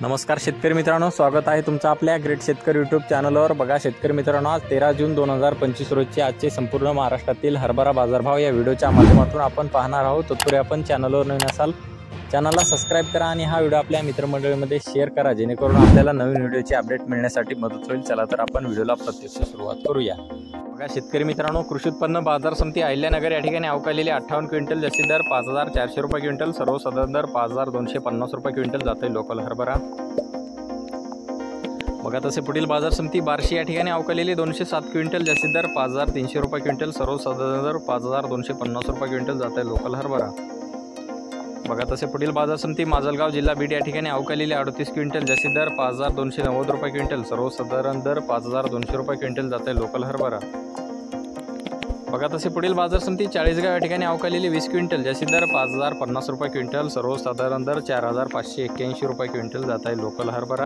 नमस्कार शेतकरी मित्रांनो, स्वागत आहे तुमचं आपल्या ग्रेट शेतकरी यूट्यूब चॅनलवर। बघा शेतकरी मित्रांनो, आज 13 जून 2025 रोजचे आजचे संपूर्ण महाराष्ट्रातील हरभरा बाजारभाव या व्हिडिओच्या माध्यमातून आपण पाहणार आहोत। तत्पूर्वी आपण चॅनलवर नवीन असाल चॅनलला सबस्क्राइब करा आणि हा व्हिडिओ आपल्या मित्रमंडळीमध्ये शेअर करा, जेणेकरून आपल्याला नवीन व्हिडिओची अपडेट मिळण्यासाठी मदत होईल। चला तर आपण व्हिडिओला प्रत्यक्ष सुरुवात करूया। बघा शेतकरी मित्रांनो, कृषी उत्पन्न बाजार समिती अहिल्यानगर या ठिकाणी अवकालेले 58 क्विंटल जास्तीत दर 5400 रुपये क्विंटल, सर्वसाधारण दर 5250 रुपये क्विंटल जाते लोकल हरभरा। बघा तसे पुढील बाजार समिती बार्शी या ठिकाणी अवकालेले 207 क्विंटल जास्तीत दर 5300 रुपये क्विंटल, सर्वसाधारण दर 5250 रुपये क्विंटल जाते लोकल हरभरा। बघा तसे पुढील बाजार समिती माजलगाव जिल्हा बीड या ठिकाणी अवकालेले 38 क्विंटल जास्तीत दर 5290 रुपये क्विंटल, सर्वसाधारण दर 5200 रुपये क्विंटल जाते लोकल हरभरा। बघा तसे पुढील बाजार समिती चाळीसगाव या ठिकाणी अवकालेले 20 क्विंटल जास्तीत दर 5050 रुपये क्विंटल, सर्वसाधारण दर 4581 रुपये क्विंटल जात आहे लोकल हरभरा।